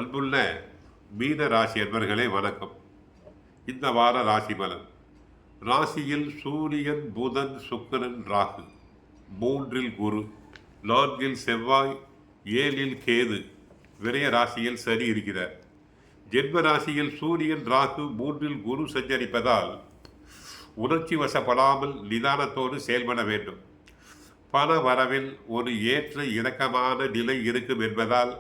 அன்புள்ள மீன ராசி அன்பர்களே வணக்கம். இந்த வார ராசி பலன். ராசியில் சூரியன், புதன், சுக்கிரன், ராகு, 3இல் குரு, 4இல் செவ்வாய், 7இல் கேது, விரய ராசியில் சனி இருக்கிறார். ஜென்ம ராசியில் சூரியன், ராகு, 3இல் குரு சஞ்சரிப்பதால் உணர்ச்சி வசப்படாமல் நிதானத்தோடு செயல்பட வேண்டும். பண வரவில் ஒரு ஏற்ற இறக்கமான நிலை இருக்கும் என்பதால்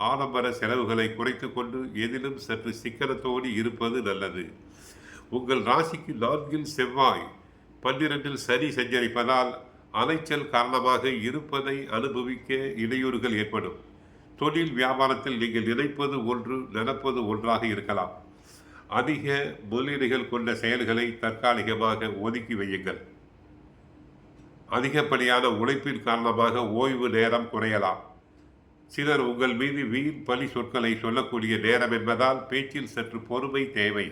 ஆடம்பர செலவுகளை குறைத்து கொண்டு எதிலும் சற்று சிக்கனத்தோடு இருப்பது நல்லது. உங்கள் ராசிக்கு 4இல் செவ்வாய், 12இல் சனி சஞ்சரிப்பதால் அலைச்சல் காரணமாக இருப்பதை அனுபவிக்க இடையூறுகள் ஏற்படும். தொழில் வியாபாரத்தில் நீங்கள் நினைப்பது ஒன்று, நடப்பது ஒன்றாக இருக்கலாம். அதிக முதலீடுகள் கொண்ட செயல்களை தற்காலிகமாக ஒதுக்கி வையுங்கள். அதிகப்படியான உழைப்பின் காரணமாக ஓய்வு நேரம் குறையலாம். சிலர் உங்கள் மீது வீண் பழி சொற்களை சொல்லக்கூடிய நேரம் என்பதால் பேச்சில் சற்று பொறுமை தேவை.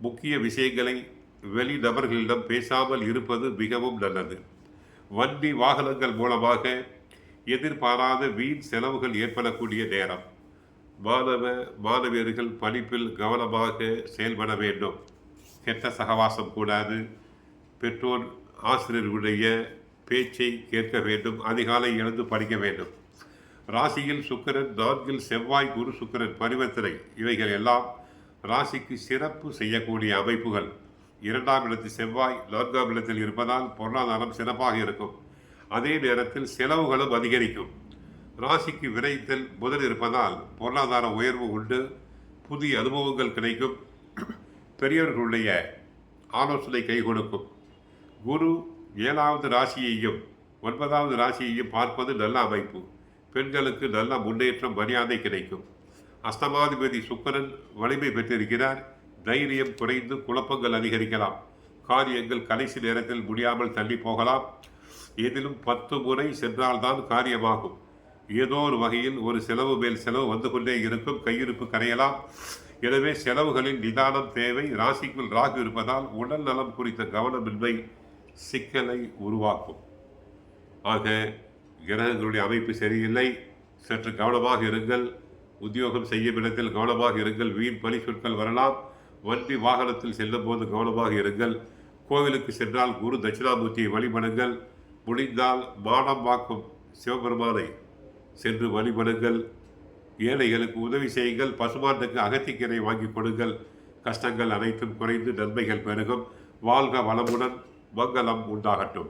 முக்கிய விஷயங்களை வெளி நபர்களிடம் பேசாமல் இருப்பது மிகவும் நல்லது. வண்டி வாகனங்கள் மூலமாக எதிர்பாராத வீண் செலவுகள் ஏற்படக்கூடிய நேரம். மாணவியர்கள் படிப்பில் கவனமாக செயல்பட வேண்டும். கெட்ட சகவாசம் கூடாது. பெற்றோர் ஆசிரியர்களுடைய பேச்சை கேட்க வேண்டும். அதிகாலை எழுந்து படிக்க வேண்டும். ராசியில் சுக்கிரன், 4இல் செவ்வாய், குரு சுக்கிரன் பரிவர்த்தனை, இவைகள் எல்லாம் ராசிக்கு சிறப்பு செய்யக்கூடிய அமைப்புகள். 2ஆம் இடத்தில் செவ்வாய் 4ஆம் இடத்தில் இருப்பதால் பொருளாதாரம் சிறப்பாக இருக்கும். அதே நேரத்தில் செலவுகளும் அதிகரிக்கும். ராசிக்கு விரைத்தல் புதன் இருப்பதால் பொருளாதார உயர்வு உண்டு. புதிய அனுபவங்கள் கிடைக்கும். பெரியவர்களுடைய ஆலோசனை கை கொடுக்கும். குரு 7வது ராசியையும் 9வது ராசியையும் பார்ப்பது நல்ல அமைப்பு. பெண்களுக்கு நல்ல முன்னேற்றம், மரியாதை கிடைக்கும். அஷ்டமாதிபதி சுக்கிரன் வலிமை பெற்றிருக்கிறார். தைரியம் குறைந்து குழப்பங்கள் அதிகரிக்கலாம். காரியங்கள் கடைசி நேரத்தில் முடியாமல் தள்ளி போகலாம். எதிலும் 10 முறை சென்றால்தான் காரியமாகும். ஏதோ ஒரு வகையில் ஒரு செலவு மேல் செலவு வந்து கொண்டே இருக்கும். கையிருப்பு கரையலாம். எனவே செலவுகளில் நிதானம் தேவை. ராசிக்குள் ராகு இருப்பதால் உடல் நலம் குறித்த கவனமின்மை சிக்கலை உருவாக்கும். ஆக கிரகங்களுடைய அமைப்பு சரியில்லை. சற்று கவனமாக இருங்கள். உத்தியோகம் செய்யும் இடத்தில் கவனமாக இருங்கள். வீண் பழி சொற்கள் வரலாம். வண்டி வாகனத்தில் செல்லும் போது கவனமாக இருங்கள். கோவிலுக்கு சென்றால் குரு தட்சிணாமூர்த்தியை வழிபடுங்கள். முடிந்தால் மாடம்பாக்கம் சிவபெருமானை சென்று வழிபடுங்கள். ஏழைகளுக்கு உதவி செய்யுங்கள். பசுமாட்டுக்கு அகத்திக்கீரை வாங்கி கொடுங்கள். கஷ்டங்கள் அனைத்தும் குறைந்து நன்மைகள் பெருகும். வாழ்க வளமுடன். மங்களம் உண்டாகட்டும்.